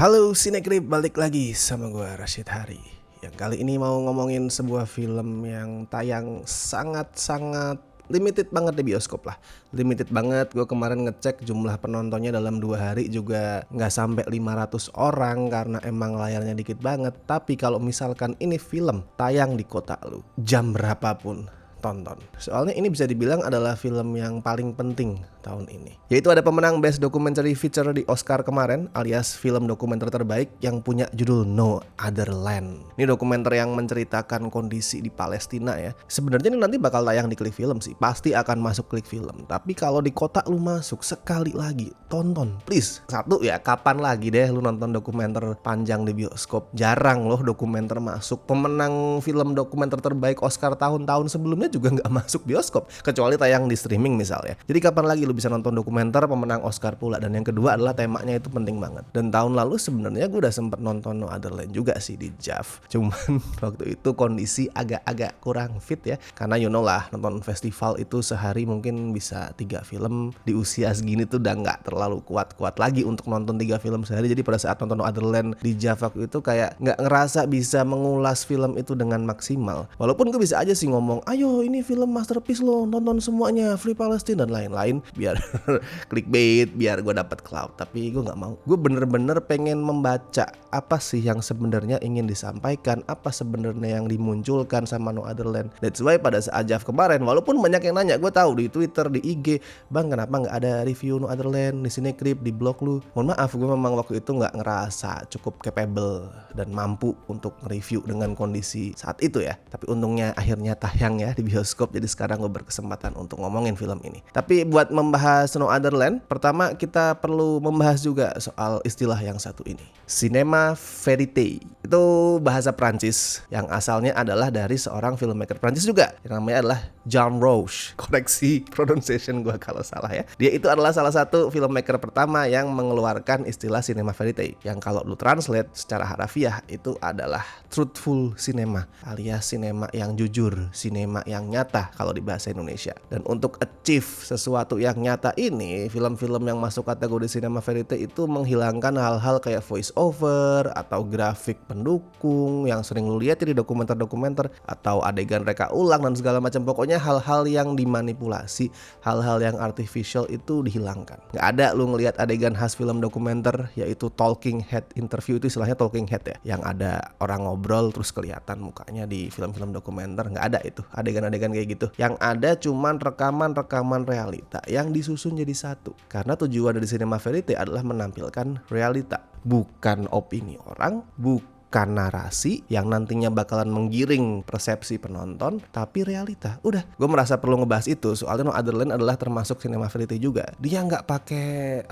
Halo Sinekrip, balik lagi sama gue Rashid Hari. Yang kali ini mau ngomongin sebuah film yang tayang sangat-sangat limited banget di bioskop lah. Limited banget, gue kemarin ngecek jumlah penontonnya dalam 2 hari juga nggak sampai 500 orang karena emang layarnya dikit banget. Tapi kalau misalkan ini film tayang di kota lu, jam berapapun tonton. Soalnya ini bisa dibilang adalah film yang paling penting tahun ini. Yaitu ada pemenang Best Documentary Feature di Oscar kemarin, alias film dokumenter terbaik yang punya judul No Other Land. Ini dokumenter yang menceritakan kondisi di Palestina ya. Sebenarnya ini nanti bakal tayang di Klik Film sih. Pasti akan masuk Klik Film. Tapi kalau di kota lu masuk, sekali lagi tonton, please. Satu ya, kapan lagi deh lu nonton dokumenter panjang di bioskop? Jarang loh dokumenter masuk. Pemenang film dokumenter terbaik Oscar tahun-tahun sebelumnya juga nggak masuk bioskop, kecuali tayang di streaming misalnya. Jadi kapan lagi lu bisa nonton dokumenter pemenang Oscar pula? Dan yang kedua adalah temanya itu penting banget. Dan tahun lalu sebenarnya gue udah sempet nonton No Other Land juga sih di JAV. Cuman waktu itu kondisi agak-agak kurang fit ya, karena you know lah, nonton festival itu sehari mungkin bisa 3 film. Di usia segini tuh udah nggak terlalu kuat-kuat lagi untuk nonton 3 film sehari. Jadi pada saat nonton No Other Land di JAV waktu itu kayak nggak ngerasa bisa mengulas film itu dengan maksimal. Walaupun gue bisa aja sih ngomong, ayo ini film masterpiece lo, nonton semuanya, Free Palestine dan lain-lain, biar clickbait, biar gue dapat clout. Tapi gue nggak mau. Gue bener-bener pengen membaca apa sih yang sebenarnya ingin disampaikan, apa sebenarnya yang dimunculkan sama No Other Land. That's why pada saat JAV kemarin, walaupun banyak yang nanya, gue tahu di Twitter, di IG, bang kenapa nggak ada review No Other Land di Sinekrip, di blog lu? Mohon maaf, gue memang waktu itu nggak ngerasa cukup capable dan mampu untuk review dengan kondisi saat itu ya. Tapi untungnya akhirnya tayang ya di bioskop, jadi sekarang gue berkesempatan untuk ngomongin film ini. Tapi buat membahas No Other Land, pertama kita perlu membahas juga soal istilah yang satu ini, Cinema Verite. Itu bahasa Prancis yang asalnya adalah dari seorang filmmaker Prancis juga, yang namanya adalah Jean Roche. Koreksi pronunciation gue kalau salah ya. Dia itu adalah salah satu filmmaker pertama yang mengeluarkan istilah Cinema Verite, yang kalau lu translate secara harafiah itu adalah truthful cinema, alias sinema yang jujur, sinema yang nyata kalau di bahasa Indonesia. Dan untuk achieve sesuatu yang nyata ini, film-film yang masuk kategori Cinema Verite itu menghilangkan hal-hal kayak voice over atau grafik pendukung yang sering lu lihat di dokumenter-dokumenter, atau adegan reka ulang dan segala macam. Pokoknya hal-hal yang dimanipulasi, hal-hal yang artificial itu dihilangkan. Gak ada lu ngelihat adegan khas film dokumenter, yaitu talking head interview. Itu istilahnya talking head ya, yang ada orang ngobrol terus kelihatan mukanya di film-film dokumenter. Gak ada itu adegan-adegan kayak gitu. Yang ada cuman rekaman-rekaman realita yang disusun jadi satu. Karena tujuan dari Cinema Verite adalah menampilkan realita, bukan opini orang, bukan narasi yang nantinya bakalan menggiring persepsi penonton, tapi realita. Udah, gue merasa perlu ngebahas itu. Soalnya No Other Land adalah termasuk Cinema Verite juga. Dia nggak pakai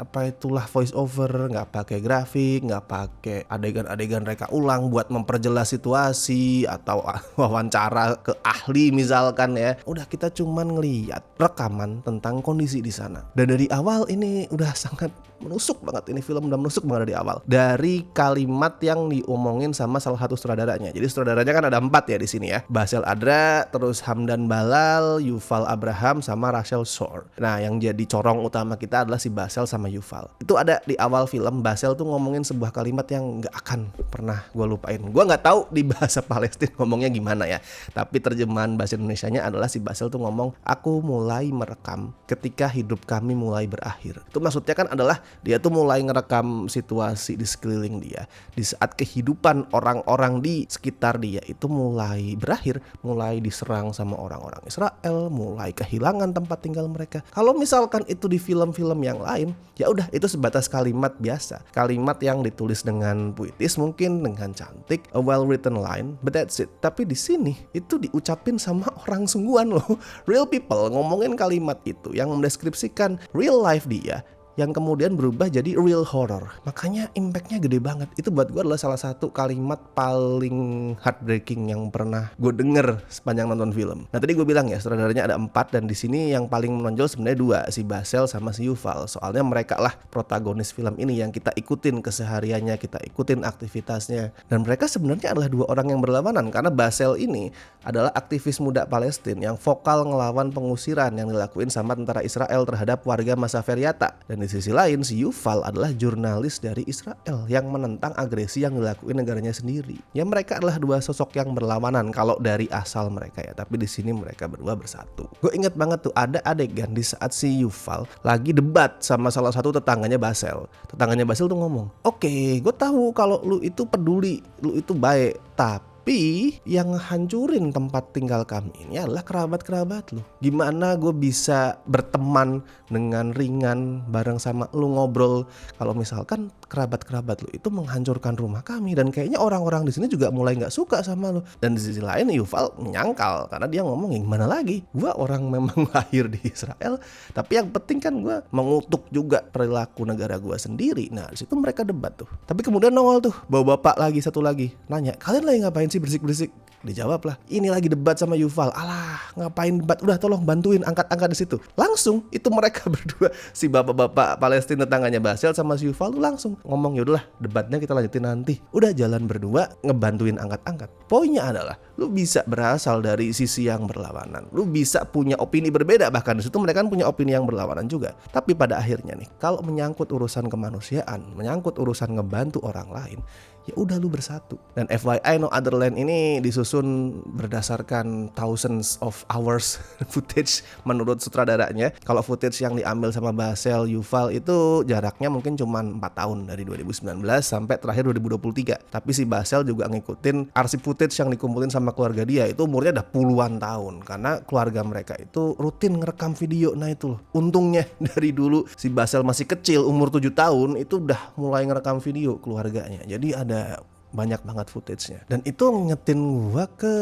voice over, nggak pakai grafik, nggak pakai adegan-adegan reka ulang buat memperjelas situasi atau wawancara ke ahli misalkan ya. Udah, kita cuman ngeliat rekaman tentang kondisi di sana. Dan dari awal ini udah sangat menusuk banget. Ini film udah menusuk banget dari awal. Dari kalimat yang diomongin sama salah satu sutradaranya. Jadi sutradaranya kan ada 4 ya di sini ya. Basel Adra, terus Hamdan Balal, Yuval Abraham, sama Rachel Shore. Nah, yang jadi corong utama kita adalah si Basel sama Yuval. Itu ada di awal film. Basel tuh ngomongin sebuah kalimat yang gak akan pernah gue lupain. Gue gak tahu di bahasa Palestina ngomongnya gimana ya, tapi terjemahan bahasa Indonesianya adalah si Basel tuh ngomong, aku mulai merekam ketika hidup kami mulai berakhir. Itu maksudnya kan adalah dia tuh mulai ngerekam situasi di sekeliling dia di saat kehidupan orang-orang di sekitar dia itu mulai berakhir, mulai diserang sama orang-orang Israel, mulai kehilangan tempat tinggal mereka. Kalau misalkan itu di film-film yang lain, ya udah, itu sebatas kalimat biasa, kalimat yang ditulis dengan puitis, mungkin dengan cantik, a well written line, but that's it. Tapi di sini itu diucapin sama orang sungguhan loh, real people ngomongin kalimat itu yang mendeskripsikan real life dia, yang kemudian berubah jadi real horror. Makanya impactnya gede banget. Itu buat gue adalah salah satu kalimat paling heartbreaking yang pernah gue denger sepanjang nonton film. Nah, tadi gue bilang ya, sutradaranya ada 4, dan di sini yang paling menonjol sebenarnya 2, si Basel sama si Yuval. Soalnya mereka lah protagonis film ini yang kita ikutin kesehariannya, kita ikutin aktivitasnya. Dan mereka sebenarnya adalah 2 orang yang berlawanan, karena Basel ini adalah aktivis muda Palestina yang vokal ngelawan pengusiran yang dilakuin sama tentara Israel terhadap warga Masa Feryata. Dan di sisi lain si Yuval adalah jurnalis dari Israel yang menentang agresi yang dilakuin negaranya sendiri. Ya mereka adalah dua sosok yang berlawanan kalau dari asal mereka ya, tapi di sini mereka berdua bersatu. Gue inget banget tuh ada adegan di saat si Yuval lagi debat sama salah satu tetangganya Basel. Tetangganya Basel tuh ngomong, "Oke, gue tahu kalau lu itu peduli, lu itu baik, tapi yang hancurin tempat tinggal kami ini adalah kerabat-kerabat lu. Gimana gue bisa berteman dengan ringan bareng sama lu ngobrol kalau misalkan kerabat-kerabat lu itu menghancurkan rumah kami, dan kayaknya orang-orang di sini juga mulai nggak suka sama lu." Dan di sisi lain Yuval menyangkal karena dia ngomong, gimana lagi, gue orang memang lahir di Israel, tapi yang penting kan gue mengutuk juga perilaku negara gue sendiri. Nah di situ mereka debat tuh. Tapi kemudian nongol tuh bawa bapak lagi satu lagi nanya, "Kalian lagi ngapain sih berisik-berisik?" Dijawab lah, "Ini lagi debat sama Yuval." "Alah, ngapain debat? Udah tolong bantuin angkat-angkat di situ." Langsung itu mereka berdua, si bapak-bapak Palestina tetangganya Basel sama si Yuval tuh langsung ngomong, "Yaudahlah, debatnya kita lanjutin nanti." Udah jalan berdua ngebantuin angkat-angkat. Poinnya adalah lu bisa berasal dari sisi yang berlawanan. Lu bisa punya opini berbeda, bahkan di situ mereka kan punya opini yang berlawanan juga. Tapi pada akhirnya nih, kalau menyangkut urusan kemanusiaan, menyangkut urusan ngebantu orang lain, ya udah lu bersatu. Dan FYI, No Other Land ini disusun berdasarkan thousands of hours footage menurut sutradaranya. Kalau footage yang diambil sama Basel, Yuval itu jaraknya mungkin cuma 4 tahun dari 2019 sampai terakhir 2023. Tapi si Basel juga ngikutin arsip footage yang dikumpulin sama keluarga dia, itu umurnya udah puluhan tahun karena keluarga mereka itu rutin ngerekam video. Nah itu loh, untungnya dari dulu si Basel masih kecil, umur 7 tahun itu udah mulai ngerekam video keluarganya. Jadi ada banyak banget footage-nya. Dan itu ngingetin gue ke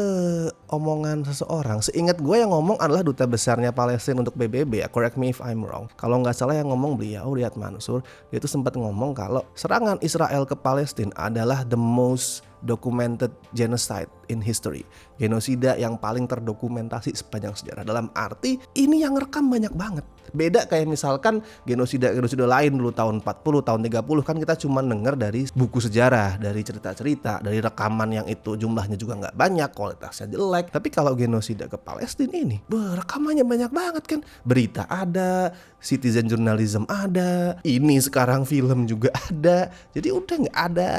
omongan seseorang. Seingat gue yang ngomong adalah duta besarnya Palestina untuk PBB ya, correct me if I'm wrong. Kalau nggak salah yang ngomong beliau, Riyad Mansur. Dia itu sempat ngomong kalau serangan Israel ke Palestina adalah the most documented genocide in history. Genosida yang paling terdokumentasi sepanjang sejarah. Dalam arti ini yang rekam banyak banget. Beda kayak misalkan genosida lain dulu tahun 40, tahun 30 kan kita cuma dengar dari buku sejarah, dari cerita-cerita, dari rekaman yang itu jumlahnya juga nggak banyak, kualitasnya jelek. Tapi kalau genosida ke Palestina ini, rekamannya banyak banget kan. Berita ada, citizen journalism ada, ini sekarang film juga ada. Jadi udah nggak ada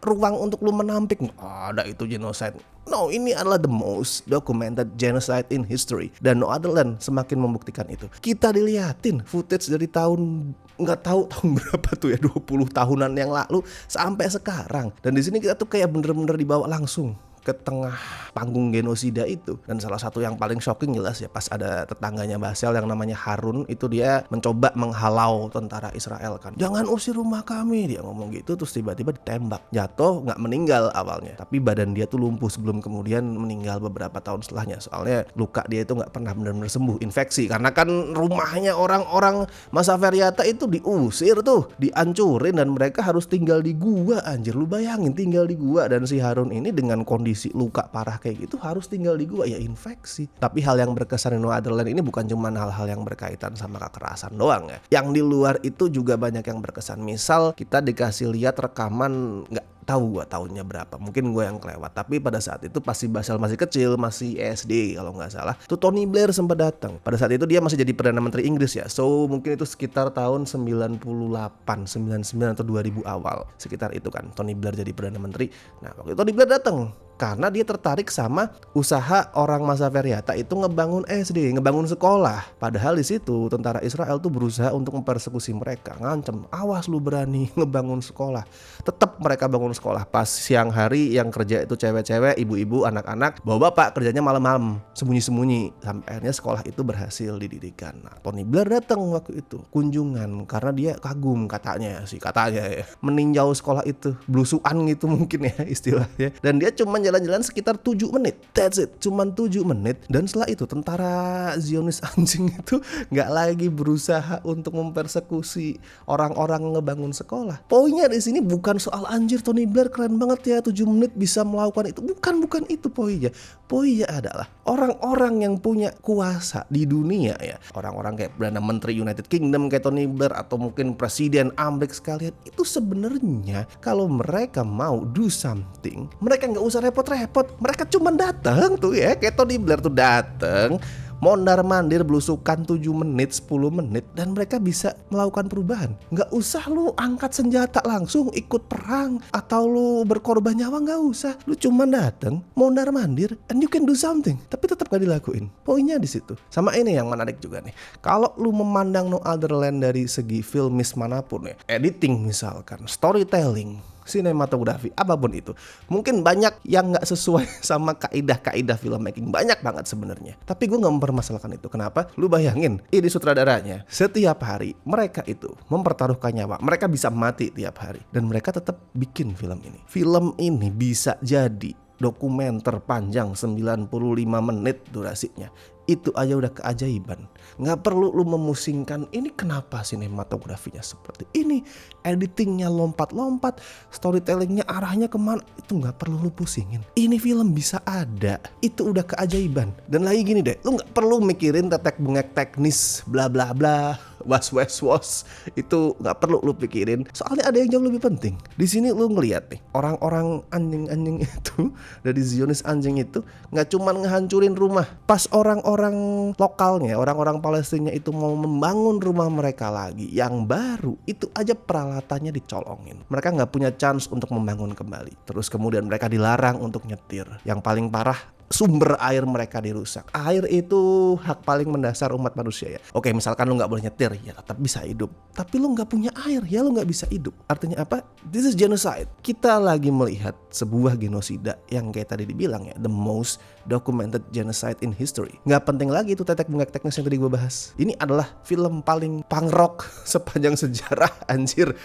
ruang untuk lu menampik, ada itu genocide. No, ini adalah the most documented genocide in history. Dan No Other Land semakin membuktikan itu. Kita diliatin footage dari tahun nggak tahu tahun berapa tuh ya, 20 tahunan yang lalu sampai sekarang. Dan di sini kita tuh kayak bener-bener dibawa langsung ke tengah panggung genosida itu. Dan salah satu yang paling shocking jelas ya pas ada tetangganya Basel yang namanya Harun, itu dia mencoba menghalau tentara Israel kan, "Jangan usir rumah kami," dia ngomong gitu. Terus tiba-tiba ditembak, jatuh, nggak meninggal awalnya, tapi badan dia tuh lumpuh sebelum kemudian meninggal beberapa tahun setelahnya. Soalnya luka dia itu nggak pernah benar-benar sembuh, infeksi, karena kan rumahnya orang-orang Masa Feryata itu diusir tuh, dihancurin, dan mereka harus tinggal di gua. Anjir, lu bayangin tinggal di gua. Dan si Harun ini dengan kondisi luka parah kayak gitu harus tinggal di gua, ya infeksi. Tapi hal yang berkesan di No Other Land ini bukan cuma hal-hal yang berkaitan sama kekerasan doang ya. Yang di luar itu juga banyak yang berkesan. Misal kita dikasih lihat rekaman, nggak tahu gua tahunnya berapa, mungkin gua yang kelewat, tapi pada saat itu pasti Basel masih kecil, masih SD kalau nggak salah. Tuh Tony Blair sempat datang. Pada saat itu dia masih jadi Perdana Menteri Inggris ya. So mungkin itu sekitar tahun 98, 99 atau 2000 awal. Sekitar itu kan Tony Blair jadi Perdana Menteri. Nah, waktu itu Tony Blair datang karena dia tertarik sama usaha orang Masa Feryata itu ngebangun SD, ngebangun sekolah. Padahal di situ tentara Israel tuh berusaha untuk mempersekusi mereka, ngancem, "Awas lu berani ngebangun sekolah." Tetap mereka bangun sekolah. Pas siang hari yang kerja itu cewek-cewek, ibu-ibu, anak-anak, bawa bapak kerjanya malam-malam, sembunyi-sembunyi. Sampai akhirnya sekolah itu berhasil didirikan. Nah, Tony Blair datang waktu itu kunjungan karena dia kagum katanya ya, meninjau sekolah itu, blusukan gitu mungkin ya istilahnya. Dan dia cuma jalan-jalan sekitar 7 menit. That's it, cuman 7 menit. Dan setelah itu tentara Zionis anjing itu gak lagi berusaha untuk mempersekusi orang-orang ngebangun sekolah. Poinnya di sini bukan soal anjir Tony Blair keren banget ya 7 menit bisa melakukan itu. Bukan itu poinnya. Poinnya adalah orang-orang yang punya kuasa di dunia ya, orang-orang kayak Perdana Menteri United Kingdom kayak Tony Blair, atau mungkin Presiden Amerika sekalian, itu sebenarnya kalau mereka mau do something, mereka nggak usah repot-repot. Mereka cuma datang tuh ya, kayak Tony Blair tuh datang, mondar-mandir belusukan 7 menit 10 menit dan mereka bisa melakukan perubahan. Nggak usah lu angkat senjata langsung ikut perang atau lu berkorban nyawa, nggak usah. Lu cuma dateng mondar-mandir and you can do something, tapi tetap gak dilakuin. Poinnya di situ. Sama ini yang menarik juga nih, kalau lu memandang No Other Land dari segi filmis manapun ya, editing misalkan, storytelling, sinematografi, apapun itu, mungkin banyak yang nggak sesuai sama kaidah-kaidah filmmaking, banyak banget sebenarnya. Tapi gue nggak mempermasalahkan itu. Kenapa? Lu bayangin, ini sutradaranya setiap hari mereka itu mempertaruhkan nyawa, mereka bisa mati tiap hari, dan mereka tetap bikin film ini. Film ini bisa jadi dokumenter panjang 95 menit durasinya. Itu aja udah keajaiban. Nggak perlu lu memusingkan ini kenapa sinematografinya seperti ini, editingnya lompat-lompat, storytellingnya arahnya kemana, itu nggak perlu lu pusingin. Ini film bisa ada, itu udah keajaiban. Dan lagi gini deh, lu nggak perlu mikirin tetek bengek teknis bla bla bla, was, itu nggak perlu lu pikirin. Soalnya ada yang jauh lebih penting. Di sini lu ngeliat nih, orang-orang anjing-anjing itu dari Zionis anjing itu nggak cuman ngehancurin rumah. Pas orang-orang lokalnya, orang-orang Palestina itu mau membangun rumah mereka lagi yang baru, itu aja peralatannya dicolongin. Mereka nggak punya chance untuk membangun kembali. Terus kemudian mereka dilarang untuk nyetir. Yang paling parah, sumber air mereka dirusak. Air itu hak paling mendasar umat manusia ya. Oke, misalkan lu gak boleh nyetir, ya tetap bisa hidup. Tapi lu gak punya air, ya lu gak bisa hidup. Artinya apa? This is genocide. Kita lagi melihat sebuah genosida yang kayak tadi dibilang ya, the most documented genocide in history. Gak penting lagi itu tetek bengek teknis yang tadi gue bahas. Ini adalah film paling punk rock sepanjang sejarah, anjir.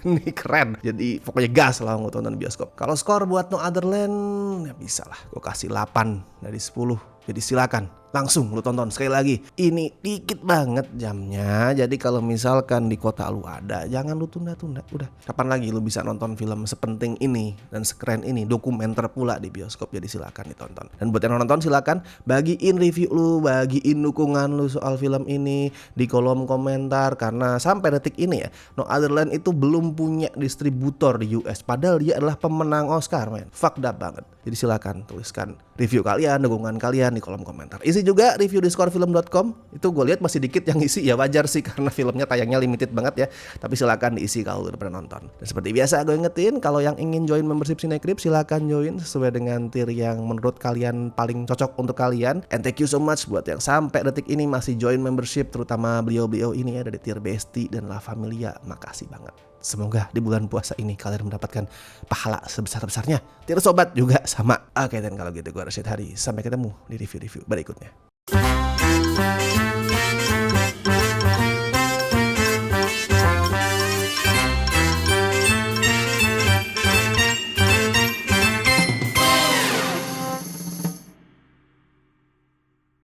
Ini keren. Jadi pokoknya gas lah mau tonton bioskop. Kalau skor buat No Other Land, ya bisa lah. Gue kasih 8 dari 10. Jadi silakan langsung lu tonton sekali lagi. Ini dikit banget jamnya. Jadi kalau misalkan di kota lu ada, jangan lu tunda-tunda. Udah, kapan lagi lu bisa nonton film sepenting ini dan sekeren ini, dokumenter pula di bioskop. Jadi silakan ditonton. Dan buat yang nonton silakan bagiin review lu, bagiin dukungan lu soal film ini di kolom komentar, karena sampai detik ini ya, No Other Land itu belum punya distributor di US. Padahal dia adalah pemenang Oscar, man. Fucked up banget. Jadi silakan tuliskan review kalian, dukungan kalian di kolom komentar. Isi juga review di scorefilm.com. Itu gue lihat masih dikit yang isi, ya wajar sih karena filmnya tayangnya limited banget ya. Tapi silakan diisi kalau udah pernah nonton. Dan seperti biasa gue ingetin, kalau yang ingin join membership Cinecrip silakan join sesuai dengan tier yang menurut kalian paling cocok untuk kalian. And thank you so much buat yang sampai detik ini masih join membership, terutama beliau-beliau ini ya dari tier Besti dan La Familia. Makasih banget. Semoga di bulan puasa ini kalian mendapatkan pahala sebesar-besarnya. Tier sobat juga sama. Oke, dan kalau gitu gue Rashid Hari. Sampai ketemu di review-review berikutnya.